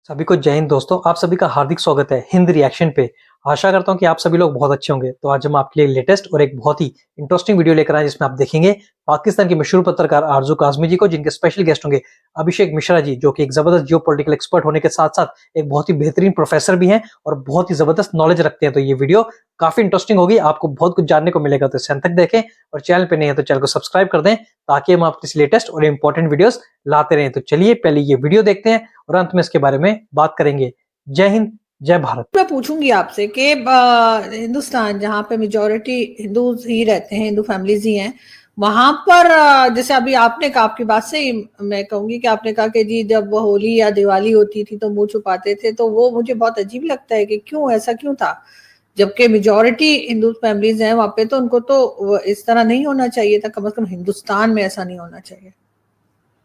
सभी को जय हिंद दोस्तों। आप सभी का हार्दिक स्वागत है हिंद रिएक्शन पे। आशा करता हूं कि आप सभी लोग बहुत अच्छे होंगे। तो आज हम आपके लिए लेटेस्ट और एक बहुत ही इंटरेस्टिंग वीडियो लेकर आए जिसमें आप देखेंगे पाकिस्तान के मशहूर पत्रकार आरजू काज़मी जी को, जिनके स्पेशल गेस्ट होंगे अभिषेक मिश्रा जी, जो कि एक जबरदस्त जियोपॉलिटिकल एक्सपर्ट होने के साथ साथ एक बहुत ही बेहतरीन प्रोफेसर भी हैं और बहुत ही जबरदस्त नॉलेज रखते हैं। तो ये वीडियो काफी इंटरेस्टिंग होगी, आपको बहुत कुछ जानने को मिलेगा। तो इसे अंत तक देखें और चैनल पे नहीं है तो चैनल को सब्सक्राइब कर दें ताकि हम आपके लेटेस्ट और इंपॉर्टेंट वीडियोस लाते रहें। तो चलिए पहले ये वीडियो देखते हैं और अंत में इसके बारे में बात करेंगे। जय हिंद, जय भारत। मैं पूछूंगी आपसे कि हिंदुस्तान जहाँ पे मेजोरिटी हिंदू ही रहते हैं, हिंदू फैमिलीज ही हैं, वहां पर जैसे अभी आपने कहा, आपकी बात से ही मैं कहूंगी कि आपने कहा कि जी जब होली या दिवाली होती थी तो मुंह छुपाते थे, तो वो मुझे बहुत अजीब लगता है कि क्यों ऐसा क्यों था, जबकि मेजोरिटी हिंदू फैमिलीज हैं वहां पे, तो उनको तो इस तरह नहीं होना चाहिए था। कम से कम हिंदुस्तान में ऐसा नहीं होना चाहिए।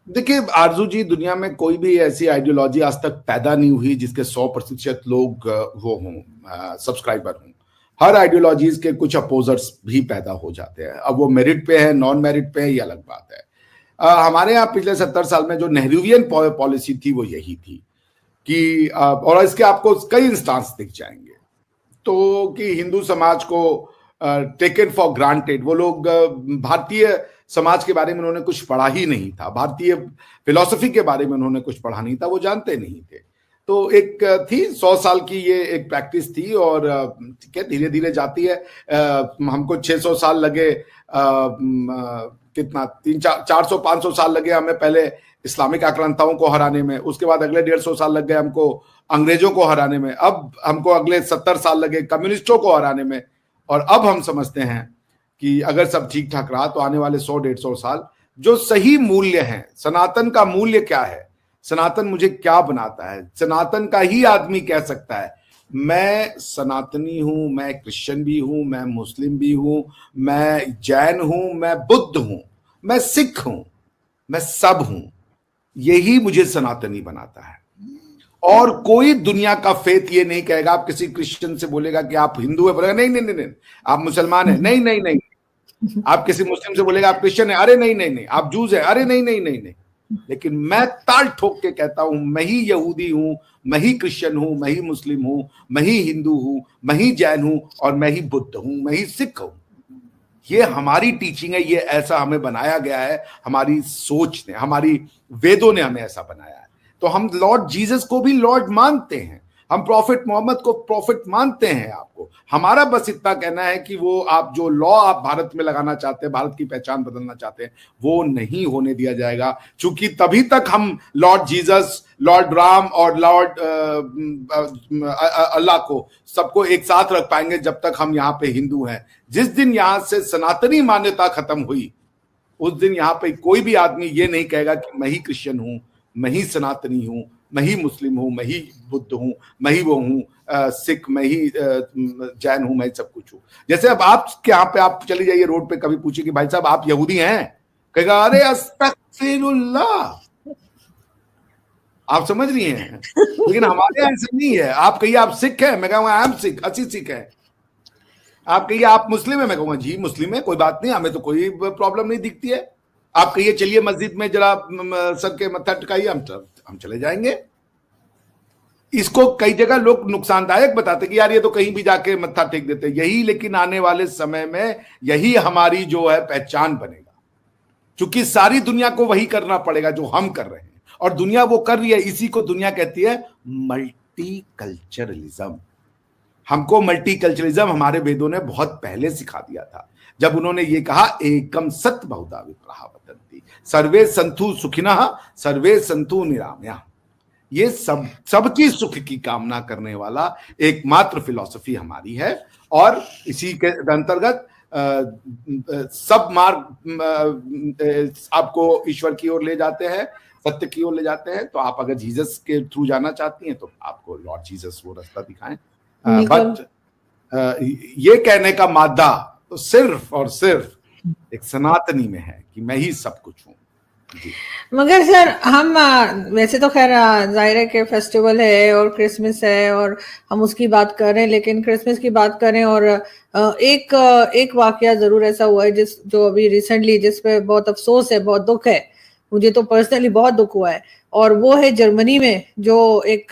देखिए आरजू जी, दुनिया में कोई भी ऐसी आइडियोलॉजी आज तक पैदा नहीं हुई जिसके 100% लोग वो हों, सब्सक्राइबर हों। हर आइडियोलॉजीज के कुछ अपोजर्स भी पैदा हो जाते हैं। अब वो मेरिट पे है, नॉन मेरिट पे है, ये अलग बात है। हमारे यहाँ पिछले 70 साल में जो नेहरूवियन पॉलिसी थी वो यही थी कि और इसके आपको कई इंस्टांस दिख जाएंगे तो कि हिंदू समाज को टेकन फॉर ग्रांटेड, वो लोग भारतीय समाज के बारे में उन्होंने कुछ पढ़ा ही नहीं था, भारतीय फिलॉसफी के बारे में उन्होंने कुछ पढ़ा नहीं था, वो जानते नहीं थे। तो एक थी 100 साल की ये एक प्रैक्टिस थी और ठीक है, धीरे धीरे जाती है। हमको 600 साल लगे, कितना 400-500 साल लगे हमें पहले इस्लामिक आक्रांताओं को हराने में, उसके बाद अगले 150 साल लग गए हमको अंग्रेजों को हराने में, अब हमको अगले 70 साल लगे कम्युनिस्टों को हराने में, और अब हम समझते हैं कि अगर सब ठीक ठाक रहा तो आने वाले 100-150 साल जो सही मूल्य हैं, सनातन का मूल्य क्या है, सनातन मुझे क्या बनाता है, सनातन का ही आदमी कह सकता है मैं सनातनी हूं, मैं क्रिश्चियन भी हूं, मैं मुस्लिम भी हूं, मैं जैन हूं, मैं बुद्ध हूं, मैं सिख हूं, मैं सब हूं। यही मुझे सनातनी बनाता है। और कोई दुनिया का फेथ ये नहीं कहेगा, आप किसी क्रिश्चियन से बोलेगा कि आप हिंदू है, बोलेगा नहीं नहीं नहीं नहीं, आप मुसलमान है, नहीं नहीं नहीं। आप किसी मुस्लिम से बोलेगा आप क्रिश्चियन है, अरे नहीं नहीं नहीं। आप जूस है, अरे नहीं नहीं नहीं नहीं। लेकिन मैं ताल ठोक के कहता हूं मैं ही यहूदी हूं, मैं ही क्रिश्चियन हूं, मैं ही मुस्लिम हूं, मैं ही हिंदू हूं, मैं ही जैन हूं, और मैं ही बुद्ध हूं, मैं ही सिख हूं। ये हमारी टीचिंग है, ये ऐसा हमें बनाया गया है, हमारी सोच ने, हमारी वेदों ने हमें ऐसा बनाया है। तो हम लॉर्ड जीसस को भी लॉर्ड मानते हैं, हम प्रॉफिट मोहम्मद को प्रॉफिट मानते हैं। आपको हमारा बस इतना कहना है कि वो आप जो लॉ आप भारत में लगाना चाहते हैं, भारत की पहचान बदलना चाहते हैं, वो नहीं होने दिया जाएगा। क्योंकि तभी तक हम लॉर्ड जीसस, लॉर्ड राम और लॉर्ड अल्लाह को सबको एक साथ रख पाएंगे जब तक हम यहाँ पे हिंदू हैं। जिस दिन यहां से सनातनी मान्यता खत्म हुई, उस दिन यहाँ पे कोई भी आदमी ये नहीं कहेगा कि मैं ही क्रिश्चियन हूं, मैं ही सनातनी हूं, मैं ही मुस्लिम हूं, मैं ही बुद्ध हूं, मैं ही वो हूं, सिख, मैं ही जैन हूं, मैं सब कुछ हूं। जैसे अब आप यहाँ पे आप चले जाइए रोड पे, कभी पूछिए कि भाई साहब आप यहूदी हैं, कहेगा अरे अस्तगफिरुल्लाह। आप समझ रही हैं? लेकिन हमारे यहाँ ऐसा नहीं है। आप कहिए आप सिख है, मैं कहूँगा आई एम सिख, अच्छी सिख है। आप कहिए आप मुस्लिम है, मैं कहूँगा जी मुस्लिम है, कोई बात नहीं, हमें तो कोई प्रॉब्लम नहीं दिखती है। आप कहिए चलिए मस्जिद में जरा सर के मत्था टिकाइए, हम चले जाएंगे। इसको कई जगह लोग नुकसानदायक बताते कि यार ये तो कहीं भी जाके मत्था टेक देते, यही लेकिन आने वाले समय में यही हमारी जो है पहचान बनेगा, क्योंकि सारी दुनिया को वही करना पड़ेगा जो हम कर रहे हैं, और दुनिया वो कर रही है। इसी को दुनिया कहती है मल्टीकल्चरलिज्म। हमको मल्टीकल्चरलिज्म हमारे वेदों ने बहुत पहले सिखा दिया था, जब उन्होंने ये कहा एकम सत बहुधा विप्रहा वदन्ति, सर्वे संतु सुखिनः सर्वे संतु निरामया। ये सबकी सुख की कामना करने वाला एकमात्र फिलॉसफी हमारी है। और इसी के अंतर्गत सब मार्ग आपको ईश्वर की ओर ले जाते हैं, सत्य की ओर ले जाते हैं। तो आप अगर जीसस के थ्रू जाना चाहती हैं तो आपको लॉर्ड जीसस वो रास्ता दिखाएं। बट ये कहने का मादा तो सिर्फ और सिर्फ एक सनातनी में है कि मैं ही सब कुछ हूं। मगर सर हम वैसे तो खैर जाहिर है कि फेस्टिवल है और क्रिसमस है और हम उसकी बात कर रहे हैं, लेकिन क्रिसमस की बात करें और एक वाकया जरूर ऐसा हुआ है जो अभी रिसेंटली, जिस पे बहुत अफसोस है, बहुत दुख है मुझे तो पर्सनली बहुत दुख हुआ है। और वो है जर्मनी में, जो एक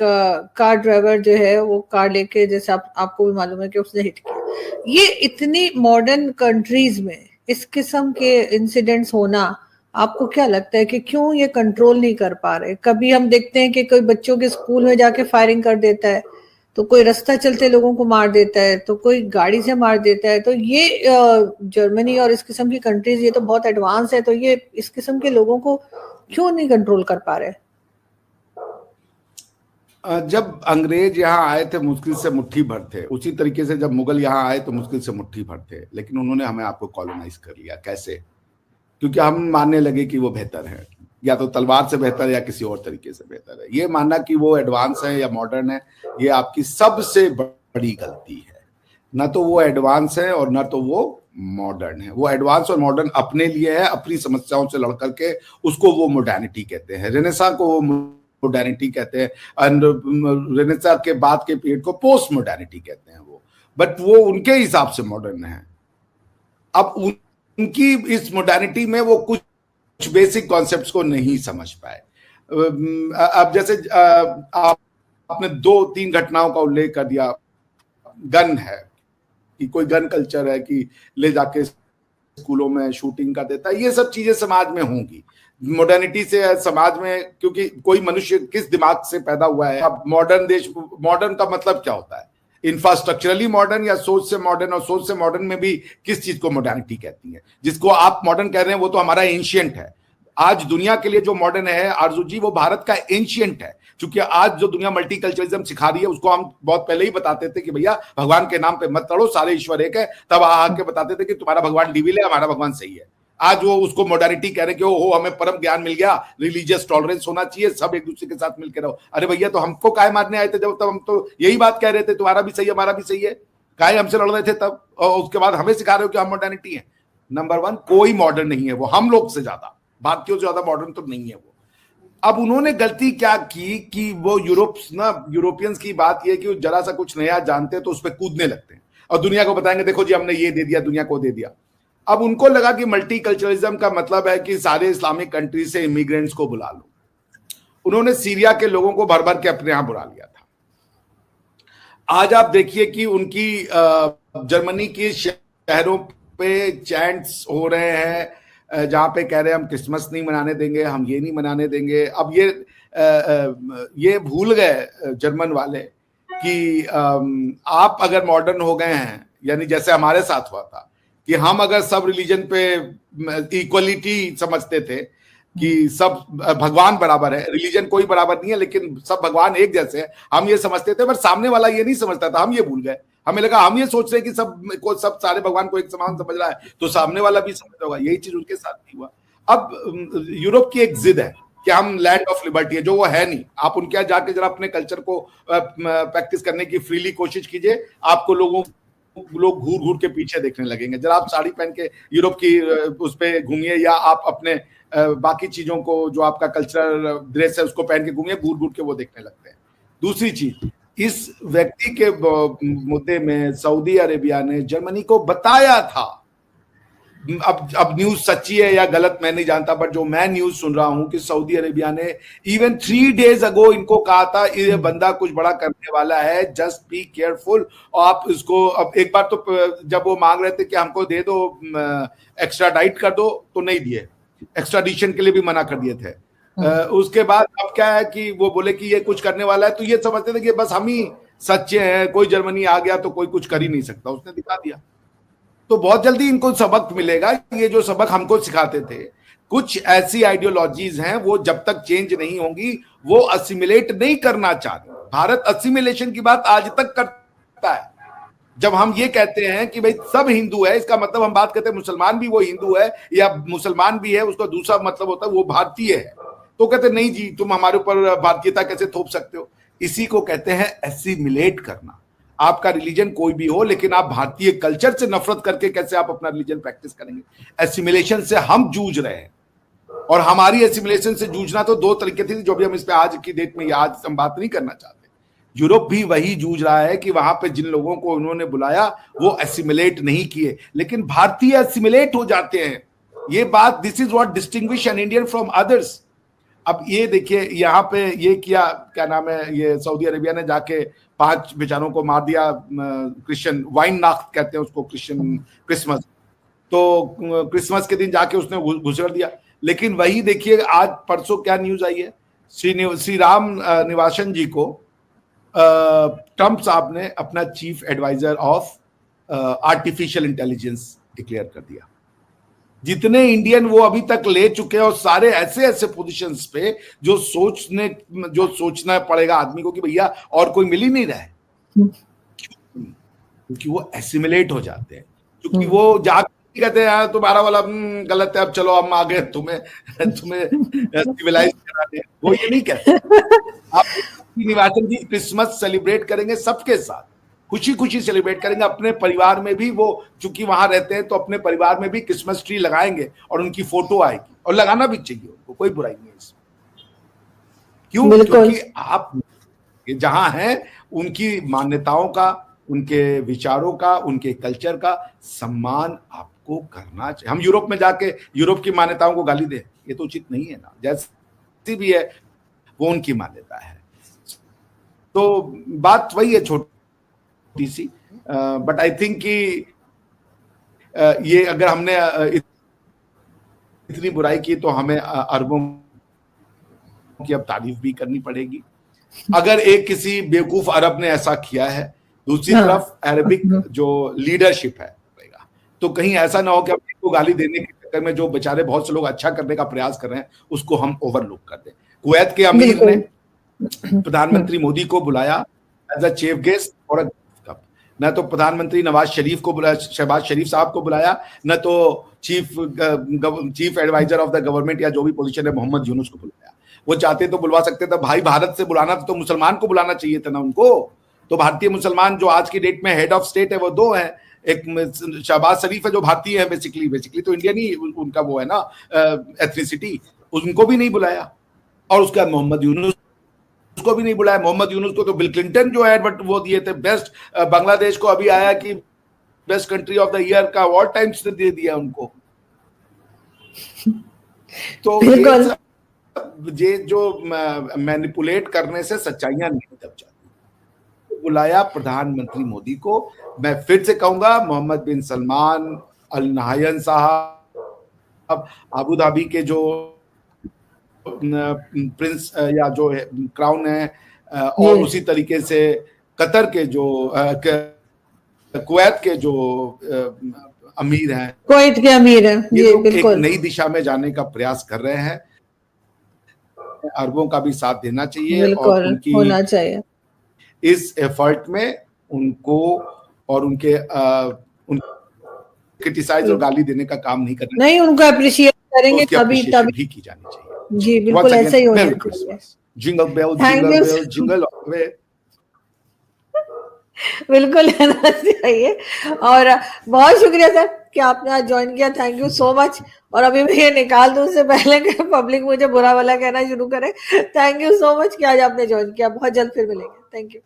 कार ड्राइवर जो है वो कार लेके, जैसे आपको भी मालूम है कि उसने हिट किया। ये इतनी मॉडर्न कंट्रीज में इस किस्म के इंसिडेंट्स होना, आपको क्या लगता है कि क्यों ये कंट्रोल नहीं कर पा रहे? कभी हम देखते हैं कि कोई बच्चों के स्कूल में जाके फायरिंग कर देता है, तो कोई रास्ता चलते लोगों को मार देता है, तो कोई गाड़ी से मार देता है। तो ये जर्मनी और इस किस्म की कंट्रीज ये तो बहुत एडवांस है, तो ये इस किस्म के लोगों को क्यों नहीं कंट्रोल कर पा रहे? जब अंग्रेज यहाँ आए थे मुश्किल से मुट्ठी भर थे, उसी तरीके से जब मुगल यहाँ आए तो मुश्किल से मुट्ठी भर थे, लेकिन उन्होंने हमें आपको कॉलोनाइज कर लिया। कैसे? क्योंकि हम मानने लगे कि वो बेहतर है, या तो तलवार से बेहतर है या किसी और तरीके से बेहतर है। ये मानना कि वो एडवांस है या मॉडर्न है, ये आपकी सबसे बड़ी गलती है। ना तो वो एडवांस है और ना तो वो मॉडर्न है। वो एडवांस और मॉडर्न अपने लिए है, अपनी समस्याओं से लड़ करके, उसको वो मॉडर्निटी कहते हैं। रेनेसां को वो मॉडर्निटी कहते हैं, रेनेसां के बाद के पीरियड को पोस्ट मॉडर्निटी कहते हैं वो, बट वो उनके हिसाब से मॉडर्न है। अब उनकी इस मॉडर्निटी में वो कुछ बेसिक कॉन्सेप्ट्स को नहीं समझ पाए। अब जैसे आपने 2-3 घटनाओं का उल्लेख कर दिया। गन है कि कोई गन कल्चर है कि ले जाके स्कूलों में शूटिंग कर देता है, ये सब चीजें समाज में होंगी। मॉडर्निटी से समाज में, क्योंकि कोई मनुष्य किस दिमाग से पैदा हुआ है। अब मॉडर्न देश, मॉडर्न का मतलब क्या होता है? इंफ्रास्ट्रक्चरली मॉडर्न या सोच से मॉडर्न? और सोच से मॉडर्न में भी किस चीज को मॉडर्निटी कहती है? जिसको आप मॉडर्न कह रहे हैं वो तो हमारा एंशियंट है। आज दुनिया के लिए जो मॉडर्न है आरजू जी, वो भारत का एंशियंट है। क्योंकि आज जो दुनिया मल्टीकल्चरलिज्म सिखा रही है, उसको हम बहुत पहले ही बताते थे कि भैया भगवान के नाम पे मत लड़ो, सारे ईश्वर एक है। तब आके बताते थे कि तुम्हारा भगवान डिविल है, हमारा भगवान सही है। आज वो उसको मॉडर्निटी कह रहे कि ओ हमें परम ज्ञान मिल गया, रिलीजियस टॉलरेंस होना चाहिए, सब एक दूसरे के साथ मिलकर रहो। अरे भैया, तो हमको काय मारने आए थे जब? तब हम तो यही बात कह रहे थे, तुम्हारा भी सही है हमारा भी सही है। काय हमसे लड़ रहे थे तब, और उसके बाद हमें सिखा रहे हो कि हम मॉडर्निटी है। नंबर 1, कोई मॉडर्न नहीं है वो, हम लोग से ज्यादा, भारतीयों से ज्यादा मॉडर्न तो नहीं है वो। अब उन्होंने गलती क्या की कि वो यूरोपियंस की बात यह कि जरा सा कुछ नया जानते तो उस पर कूदने लगते हैं और दुनिया को बताएंगे देखो जी हमने ये दे दिया, दुनिया को दे दिया। अब उनको लगा कि मल्टीकल्चरलिज्म का मतलब है कि सारे इस्लामिक कंट्री से इमिग्रेंट्स को बुला लो। उन्होंने सीरिया के लोगों को भर भर के अपने यहां बुला लिया था। आज आप देखिए कि उनकी जर्मनी के शहरों पे चैंट्स हो रहे हैं जहां पे कह रहे हैं हम क्रिसमस नहीं मनाने देंगे, हम ये नहीं मनाने देंगे। अब ये भूल गए जर्मन वाले कि आप अगर मॉडर्न हो गए हैं, यानी जैसे हमारे साथ हुआ था कि हम अगर सब रिलीजन पे इक्वलिटी समझते थे कि सब भगवान बराबर है, रिलीजन कोई बराबर नहीं है लेकिन सब भगवान एक जैसे हैं, हम ये समझते थे। पर सामने वाला ये नहीं समझता था, हम ये भूल गए। हमें लगा हम ये सोच रहे हैं कि सब सारे भगवान को एक समान समझ रहा है, तो सामने वाला भी समझ होगा। यही चीज उनके साथ नहीं हुआ। अब यूरोप की एक जिद है कि हम लैंड ऑफ लिबर्टी है, जो वो है नहीं। आप उनके यहाँ जाके जरा अपने कल्चर को प्रैक्टिस करने की फ्रीली कोशिश कीजिए, आपको लोग घूर घूर के पीछे देखने लगेंगे। जरा आप साड़ी पहन के यूरोप की उस पर घूमिए, या आप अपने बाकी चीजों को जो आपका कल्चरल ड्रेस है उसको पहन के घूमिए, घूर घूर के वो देखने लगते हैं। दूसरी चीज, इस व्यक्ति के मुद्दे में सऊदी अरेबिया ने जर्मनी को बताया था। अब न्यूज सच्ची है या गलत मैं नहीं जानता, पर जो मैं न्यूज सुन रहा हूं कि सऊदी अरेबिया ने इवन 3 days अगो इनको कहा था ये बंदा कुछ बड़ा करने वाला है, जस्ट बी केयरफुल। और आप इसको, अब एक बार तो जब वो मांग रहे थे कि हमको दे दो, एक्स्ट्राडाइट कर दो, तो नहीं दिए, एक्स्ट्राडिशन के लिए भी मना कर दिए थे। उसके बाद अब क्या है कि वो बोले कि ये कुछ करने वाला है, तो ये समझते थे कि बस हम ही सच्चे हैं, कोई जर्मनी आ गया तो कोई कुछ कर ही नहीं सकता, उसने दिखा दिया। तो बहुत जल्दी इनको सबक मिलेगा। ये जो सबक हमको सिखाते थे, कुछ ऐसी आइडियोलॉजीज हैं वो जब तक चेंज नहीं होंगी वो असिमिलेट नहीं करना चाहते। भारत असिमिलेशन की बात आज तक करता है। जब हम ये कहते हैं कि भाई सब हिंदू है, इसका मतलब हम बात करते हैं मुसलमान भी वो हिंदू है या मुसलमान भी है, उसका दूसरा मतलब होता है वो भारतीय है। तो कहते नहीं जी तुम हमारे ऊपर भारतीयता कैसे थोप सकते हो। इसी को कहते हैं एसिमिलेट करना। आपका रिलीजन कोई भी हो, लेकिन आप भारतीय कल्चर से नफरत करके कैसे आप अपना रिलीजन प्रैक्टिस करेंगे। एसिमिलेशन से हम जूझ रहे हैं, और हमारी एसिमिलेशन से जूझना तो 2 तरीके थे, जो भी हम इस पे आज की डेट में आज हम बात नहीं करना चाहते। यूरोप भी वही जूझ रहा है कि वहां पे जिन लोगों को उन्होंने बुलाया वो एसिमिलेट नहीं किए, लेकिन भारतीय एसिमिलेट हो जाते हैं। ये बात, this is what distinguish an Indian from others. अब ये देखिए यहाँ पे ये किया, क्या नाम है, ये सऊदी अरेबिया ने जाके 5 बेचारों को मार दिया, क्रिश्चियन वाइन नाख्त कहते हैं उसको, क्रिश्चियन क्रिसमस, तो क्रिसमस के दिन जाके उसने घुसड़ दिया। लेकिन वही देखिए आज परसों क्या न्यूज आई है, श्री राम निवासन जी को ट्रंप साहब ने अपना chief advisor of artificial intelligence declare कर दिया। जितने इंडियन वो अभी तक ले चुके हैं, और सारे ऐसे ऐसे पोजीशंस पे जो सोचना पड़ेगा आदमी को कि भैया और कोई मिल ही नहीं रहा है, क्योंकि वो एसिमिलेट हो जाते हैं, क्योंकि वो जाके कहते हैं तुम्हारा वाला गलत है, अब चलो हम आ गए तुम्हें सिविलाइज करा दे। वो ये नहीं कहते। आप निवासन जी क्रिसमस सेलिब्रेट करेंगे सबके साथ, खुशी खुशी सेलिब्रेट करेंगे, अपने परिवार में भी, वो चूंकि वहां रहते हैं तो अपने परिवार में भी क्रिसमस ट्री लगाएंगे और उनकी फोटो आएगी, और लगाना भी चाहिए, उनको कोई बुराई नहीं है इसमें। क्यों? क्योंकि आप जहां हैं उनकी मान्यताओं का, उनके विचारों का, उनके कल्चर का सम्मान आपको करना चाहिए। हम यूरोप में जाके यूरोप की मान्यताओं को गाली दें, ये तो उचित नहीं है ना। जैसी भी है वो उनकी मान्यता है। तो बात वही है छोटी सी, बट आई थिंक कि ये अगर हमने इतनी बुराई की तो हमें अरबों की अब तारीफ भी करनी पड़ेगी। अगर एक किसी बेवकूफ अरब ने ऐसा किया है, दूसरी तरफ अरबिक जो लीडरशिप है, तो कहीं ऐसा ना हो कि आपको गाली देने के चक्कर में जो बेचारे बहुत से लोग अच्छा करने का प्रयास कर रहे हैं उसको हम ओवरलुक कर दें। कुवैत के अमीर ने प्रधानमंत्री मोदी को बुलाया एज अ चीफ गेस्ट और कप, न तो प्रधानमंत्री शहबाज शरीफ साहब को बुलाया, न तो chief advisor of the government या जो भी पोजीशन है मोहम्मद यूनुस को बुलाया। वो चाहते तो बुलवा सकते थे भाई, भारत से बुलाना तो मुसलमान को बुलाना चाहिए था ना उनको। तो भारतीय मुसलमान जो आज की डेट में हेड ऑफ स्टेट है वो 2 हैं, एक शहबाज शरीफ है जो भारतीय है, बेसिकली तो इंडियन ही उनका वो है ना एथनिसिटी, उनको भी नहीं बुलाया। और उसके बाद मोहम्मद यूनुस को भी नहीं बुलाया। मोहम्मद यूनुस को तो बिल क्लिंटन जो है बट वो दिए थे बेस्ट, बांग्लादेश को अभी आया कि best country of the year का अवार्ड टाइम्स ने दे दिया उनको। तो ये जो मैनिपुलेट करने से सच्चाइयां नहीं दब जाती। बुलाया प्रधानमंत्री मोदी को। मैं फिर से कहूंगा, मोहम्मद बिन सलमान अल नहायन साहब, अबू धाबी के जो प्रिंस या जो क्राउन है, और उसी तरीके से कतर के जो कुवैत के जो अमीर हैं, कुवैत के अमीर हैं, ये बिल्कुल एक नई दिशा में जाने का प्रयास कर रहे हैं। अरबों का भी साथ देना चाहिए और उनकी होना चाहिए इस एफर्ट में उनको, और उनके क्रिटिसाइज और गाली देने का काम नहीं करना, नहीं उनको अप्रिशिएट करेंगे तभी भी की जानी चाहिए। जी बिल्कुल ऐसा ही होना चाहिए। Jingle bell jingle bell jingle all the way, बिल्कुल रहना चाहिए। और बहुत शुक्रिया सर कि आपने आज ज्वाइन किया, थैंक यू सो मच। और अभी मैं ये निकाल दूं उससे पहले कि पब्लिक मुझे बुरा वाला कहना शुरू करे, थैंक यू सो मच कि आज आपने ज्वाइन किया। बहुत जल्द फिर मिलेंगे, थैंक यू।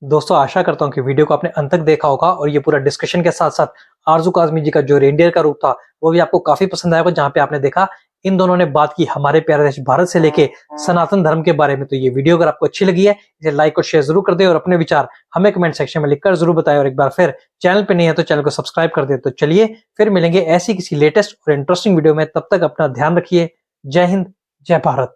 दोस्तों आशा करता हूँ कि वीडियो को आपने अंत तक देखा होगा और ये पूरा डिस्कशन के साथ साथ आरजू काज़मी जी का जो रेंडियर का रूप था वो भी आपको काफी पसंद आया होगा, जहाँ पे आपने देखा इन दोनों ने बात की हमारे प्यारे देश भारत से लेके सनातन धर्म के बारे में। तो ये वीडियो अगर आपको अच्छी लगी है इसे लाइक और शेयर जरूर कर दे और अपने विचार हमें कमेंट सेक्शन में लिखकर जरूर बताएं। और एक बार फिर चैनल पे नहीं है तो चैनल को सब्सक्राइब कर दे। तो चलिए फिर मिलेंगे ऐसी किसी लेटेस्ट और इंटरेस्टिंग वीडियो में, तब तक अपना ध्यान रखिए। जय हिंद, जय भारत।